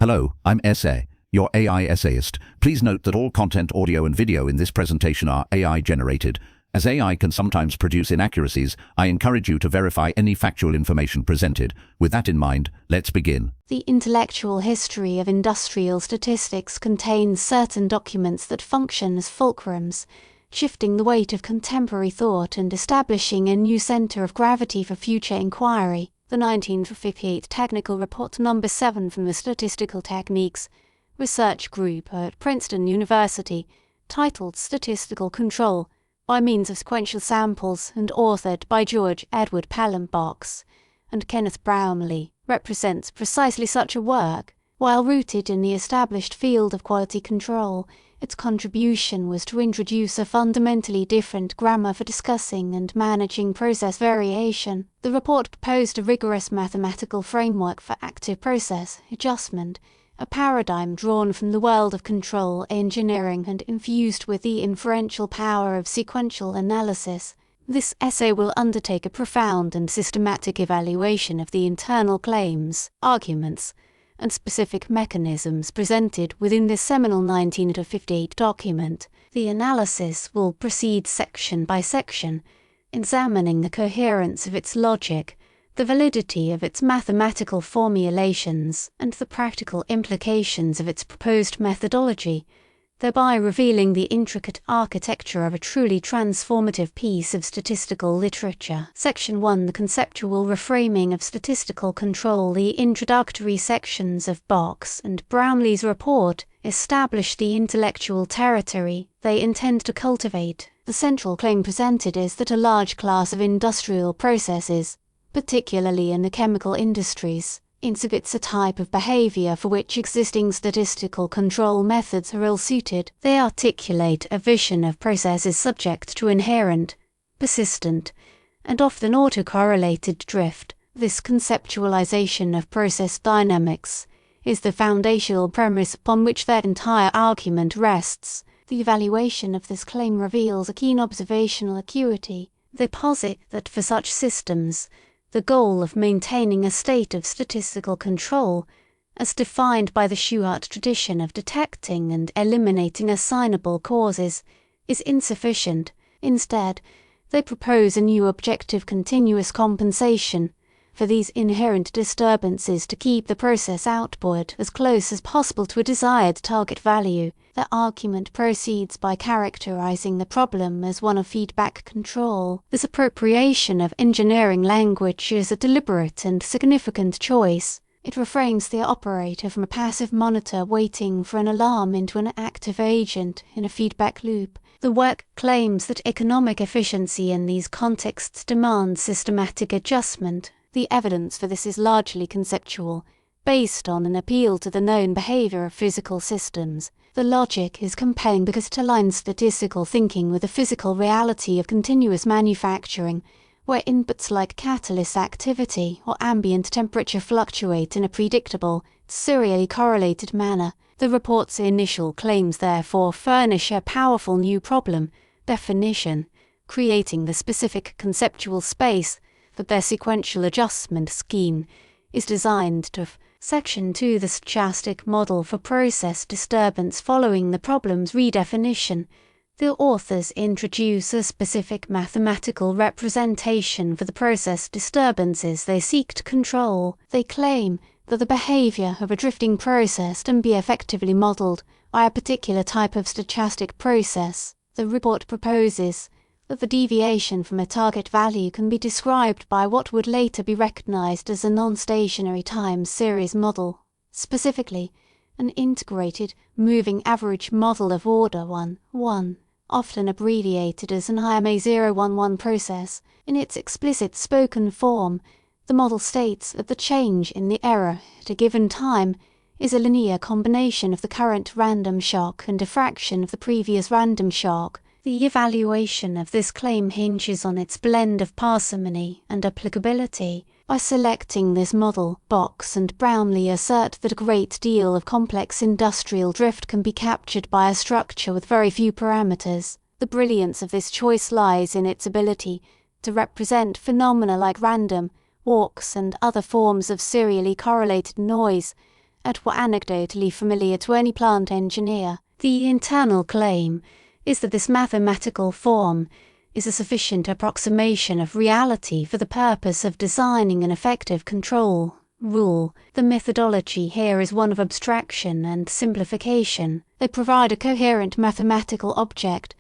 Hello, I'm Essay, your AI essayist. Please note that all content, audio and video in this presentation are AI generated. As AI can sometimes produce inaccuracies, I encourage you to verify any factual information presented. With that in mind, let's begin. The intellectual history of industrial statistics contains certain documents that function as fulcrums, shifting the weight of contemporary thought and establishing a new centre of gravity for future inquiry. The 1958 Technical Report No. 7 from the Statistical Techniques Research Group at Princeton University, titled Statistical Control, by means of sequential samples and authored by George Edward Pelham and Kenneth Brownlee, represents precisely such a work. While rooted in the established field of quality control, its contribution was to introduce a fundamentally different grammar for discussing and managing process variation. The report proposed a rigorous mathematical framework for active process adjustment, a paradigm drawn from the world of control engineering and infused with the inferential power of sequential analysis. This essay will undertake a profound and systematic evaluation of the internal claims, arguments, and specific mechanisms presented within this seminal 1958 document. The analysis will proceed section by section, examining the coherence of its logic, the validity of its mathematical formulations, and the practical implications of its proposed methodology, thereby revealing the intricate architecture of a truly transformative piece of statistical literature. Section 1. The conceptual reframing of statistical control. The introductory sections of Box and Brownlee's report establish the intellectual territory they intend to cultivate. The central claim presented is that a large class of industrial processes, particularly in the chemical industries, exhibits a type of behavior for which existing statistical control methods are ill-suited. They articulate a vision of processes subject to inherent, persistent, and often autocorrelated drift. This conceptualization of process dynamics is the foundational premise upon which their entire argument rests. The evaluation of this claim reveals a keen observational acuity. They posit that for such systems, the goal of maintaining a state of statistical control, as defined by the Shewhart tradition of detecting and eliminating assignable causes, is insufficient. Instead, they propose a new objective continuous compensation for these inherent disturbances to keep the process output as close as possible to a desired target value. Their argument proceeds by characterizing the problem as one of feedback control. This appropriation of engineering language is a deliberate and significant choice. It refrains the operator from a passive monitor waiting for an alarm into an active agent in a feedback loop. The work claims that economic efficiency in these contexts demands systematic adjustment. The evidence for this is largely conceptual, based on an appeal to the known behavior of physical systems. The logic is compelling because it aligns statistical thinking with the physical reality of continuous manufacturing, where inputs like catalyst activity or ambient temperature fluctuate in a predictable, serially correlated manner. The report's initial claims therefore furnish a powerful new problem, definition, creating the specific conceptual space that their sequential adjustment scheme is designed to. Section 2. The stochastic model for process disturbance. Following the problem's redefinition, the authors introduce a specific mathematical representation for the process disturbances they seek to control. They claim that the behavior of a drifting process can be effectively modeled by a particular type of stochastic process. The report proposes that the deviation from a target value can be described by what would later be recognized as a non-stationary time series model, specifically an integrated moving average model of order 1, often abbreviated as an IMA011 process. In its explicit spoken form, the model states that the change in the error at a given time is a linear combination of the current random shock and a fraction of the previous random shock. The evaluation of this claim hinges on its blend of parsimony and applicability. By selecting this model, Box and Brownlee assert that a great deal of complex industrial drift can be captured by a structure with very few parameters. The brilliance of this choice lies in its ability to represent phenomena like random walks and other forms of serially correlated noise were anecdotally familiar to any plant engineer. The internal claim is that this mathematical form is a sufficient approximation of reality for the purpose of designing an effective control rule. The methodology here is one of abstraction and simplification. They provide a coherent mathematical object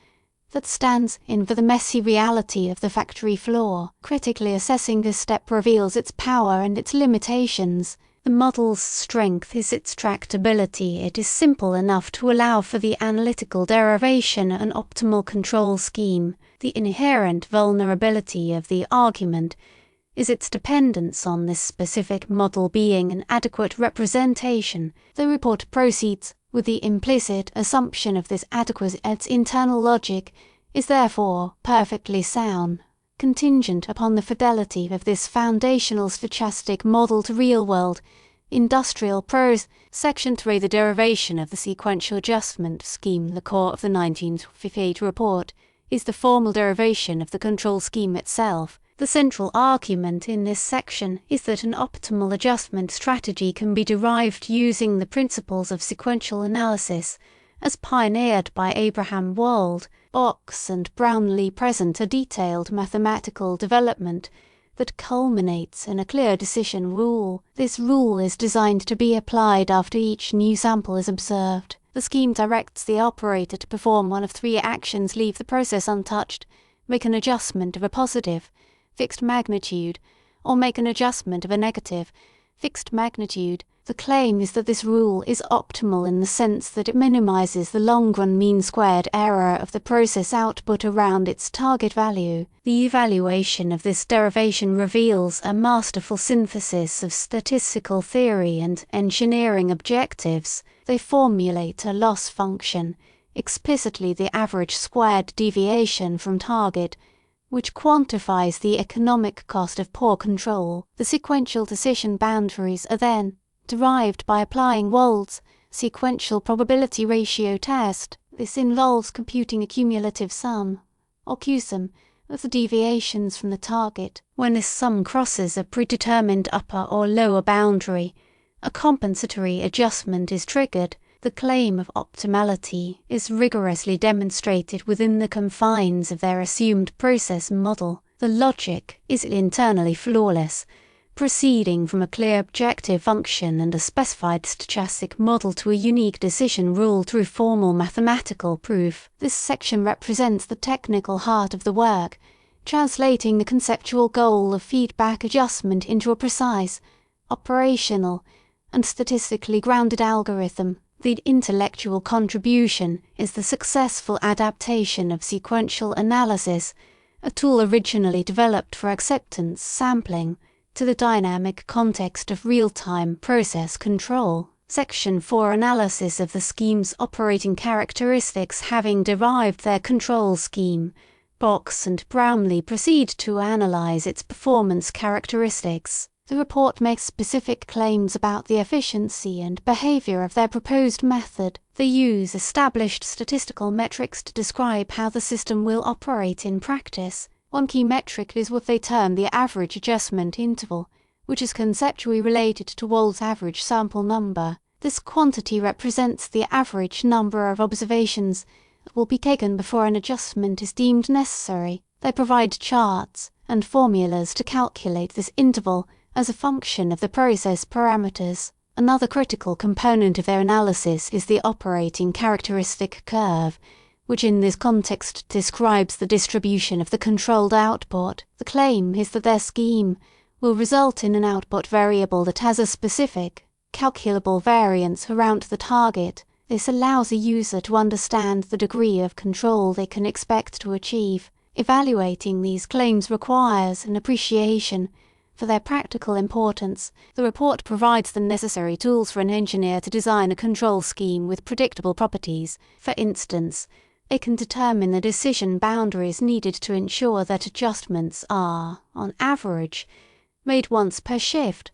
that stands in for the messy reality of the factory floor. Critically assessing this step reveals its power and its limitations. The model's strength is its tractability. It is simple enough to allow for the analytical derivation an optimal control scheme. The inherent vulnerability of the argument is its dependence on this specific model being an adequate representation. The report proceeds with the implicit assumption of this adequacy. Its internal logic is therefore perfectly sound, contingent upon the fidelity of this foundational stochastic model to real-world industrial prose. Section 3. The derivation of the sequential adjustment scheme. The core of the 1958 report is the formal derivation of the control scheme itself. The central argument in this section is that an optimal adjustment strategy can be derived using the principles of sequential analysis as pioneered by Abraham Wald. Box and Brownlee present a detailed mathematical development that culminates in a clear decision rule. This rule is designed to be applied after each new sample is observed. The scheme directs the operator to perform one of three actions: leave the process untouched, make an adjustment of a positive, fixed magnitude, or make an adjustment of a negative, fixed magnitude. The claim is that this rule is optimal in the sense that it minimizes the long-run mean-squared error of the process output around its target value. The evaluation of this derivation reveals a masterful synthesis of statistical theory and engineering objectives. They formulate a loss function, explicitly the average squared deviation from target, which quantifies the economic cost of poor control. The sequential decision boundaries are then derived by applying Wald's sequential probability ratio test. This involves computing a cumulative sum, or QSUM, of the deviations from the target. When this sum crosses a predetermined upper or lower boundary, a compensatory adjustment is triggered. The claim of optimality is rigorously demonstrated within the confines of their assumed process model. The logic is internally flawless, proceeding from a clear objective function and a specified stochastic model to a unique decision rule through formal mathematical proof. This section represents the technical heart of the work, translating the conceptual goal of feedback adjustment into a precise, operational, and statistically grounded algorithm. The intellectual contribution is the successful adaptation of sequential analysis, a tool originally developed for acceptance sampling, to the dynamic context of real-time process control. Section 4. Analysis of the scheme's operating characteristics. Having derived their control scheme, Box and Brownlee proceed to analyze its performance characteristics. The report makes specific claims about the efficiency and behavior of their proposed method. They use established statistical metrics to describe how the system will operate in practice. One key metric is what they term the average adjustment interval, which is conceptually related to Wald's average sample number. This quantity represents the average number of observations that will be taken before an adjustment is deemed necessary. They provide charts and formulas to calculate this interval as a function of the process parameters. Another critical component of their analysis is the operating characteristic curve, which in this context describes the distribution of the controlled output. The claim is that their scheme will result in an output variable that has a specific, calculable variance around the target. This allows a user to understand the degree of control they can expect to achieve. Evaluating these claims requires an appreciation for their practical importance. The report provides the necessary tools for an engineer to design a control scheme with predictable properties. For instance, it can determine the decision boundaries needed to ensure that adjustments are, on average, made once per shift,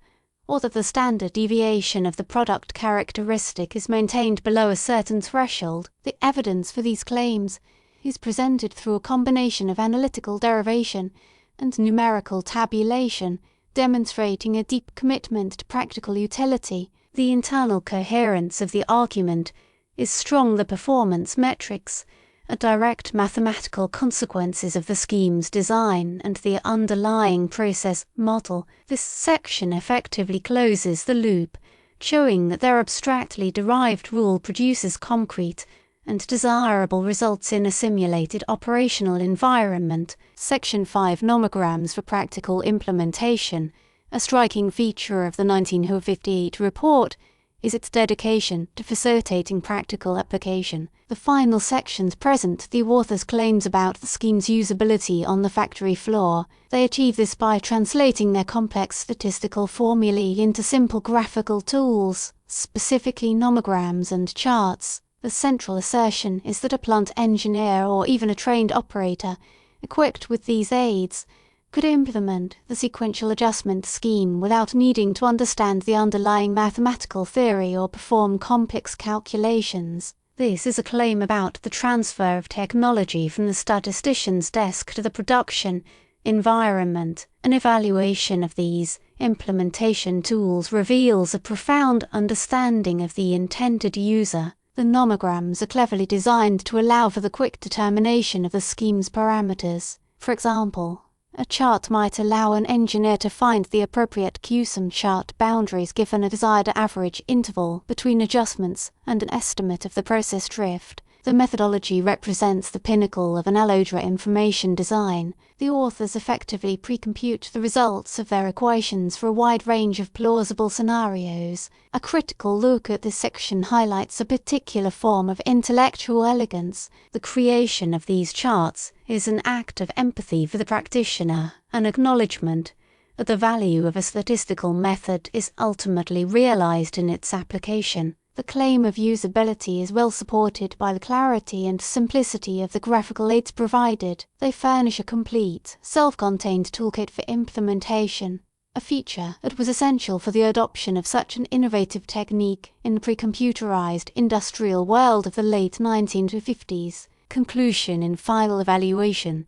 or that the standard deviation of the product characteristic is maintained below a certain threshold. The evidence for these claims is presented through a combination of analytical derivation and numerical tabulation, demonstrating a deep commitment to practical utility. the internal coherence of the argument is strong. The performance metrics are direct mathematical consequences of the scheme's design and the underlying process model. This section effectively closes the loop, showing that their abstractly derived rule produces concrete and desirable results in a simulated operational environment. Section 5 Nomograms for practical implementation. A striking feature of the 1958 report is its dedication to facilitating practical application. The final sections present the author's claims about the scheme's usability on the factory floor. They achieve this by translating their complex statistical formulae into simple graphical tools, specifically nomograms and charts. The central assertion is that a plant engineer or even a trained operator, equipped with these aids, could implement the sequential adjustment scheme without needing to understand the underlying mathematical theory or perform complex calculations. This is a claim about the transfer of technology from the statistician's desk to the production environment. An evaluation of these implementation tools reveals a profound understanding of the intended user. The nomograms are cleverly designed to allow for the quick determination of the scheme's parameters. For example, a chart might allow an engineer to find the appropriate QSUM chart boundaries given a desired average interval between adjustments and an estimate of the process drift. The methodology represents the pinnacle of an algebra information design. The authors effectively precompute the results of their equations for a wide range of plausible scenarios. A critical look at this section highlights a particular form of intellectual elegance. The creation of these charts is an act of empathy for the practitioner, an acknowledgement that the value of a statistical method is ultimately realized in its application. The claim of usability is well supported by the clarity and simplicity of the graphical aids provided. They furnish a complete, self-contained toolkit for implementation, a feature that was essential for the adoption of such an innovative technique in the pre-computerized industrial world of the late 1950s. Conclusion in final evaluation.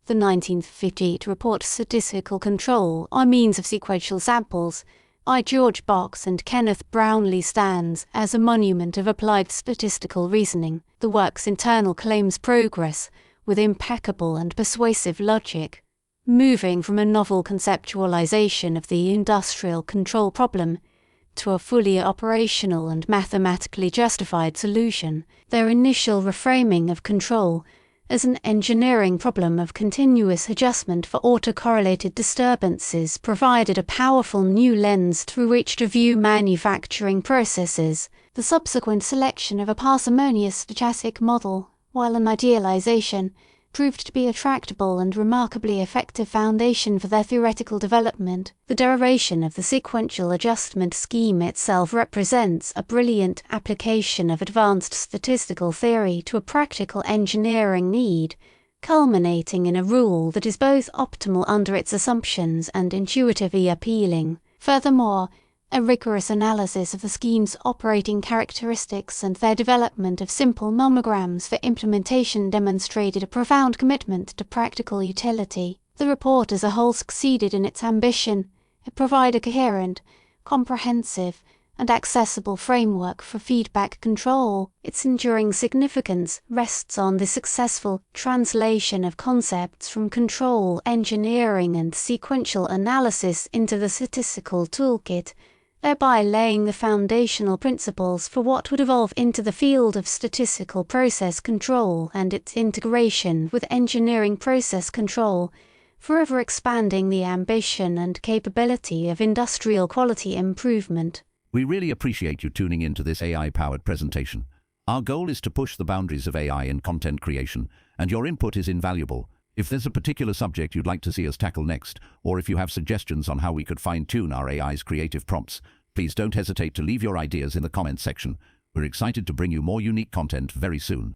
The 1958 report Statistical Control by means of sequential samples by George Box and Kenneth Brownlee stands as a monument of applied statistical reasoning. The work's internal claims progress with impeccable and persuasive logic, moving from a novel conceptualization of the industrial control problem to a fully operational and mathematically justified solution. Their initial reframing of control as an engineering problem of continuous adjustment for autocorrelated disturbances provided a powerful new lens through which to view manufacturing processes. The subsequent selection of a parsimonious stochastic model, while an idealization, proved to be a tractable and remarkably effective foundation for their theoretical development. The derivation of the sequential adjustment scheme itself represents a brilliant application of advanced statistical theory to a practical engineering need, culminating in a rule that is both optimal under its assumptions and intuitively appealing. Furthermore, a rigorous analysis of the scheme's operating characteristics and their development of simple nomograms for implementation demonstrated a profound commitment to practical utility. The report as a whole succeeded in its ambition to provide a coherent, comprehensive, and accessible framework for feedback control. Its enduring significance rests on the successful translation of concepts from control engineering and sequential analysis into the statistical toolkit, thereby laying the foundational principles for what would evolve into the field of statistical process control and its integration with engineering process control, forever expanding the ambition and capability of industrial quality improvement. We really appreciate you tuning into this AI-powered presentation. Our goal is to push the boundaries of AI in content creation, and your input is invaluable. If there's a particular subject you'd like to see us tackle next, or if you have suggestions on how we could fine-tune our AI's creative prompts, please don't hesitate to leave your ideas in the comments section. We're excited to bring you more unique content very soon.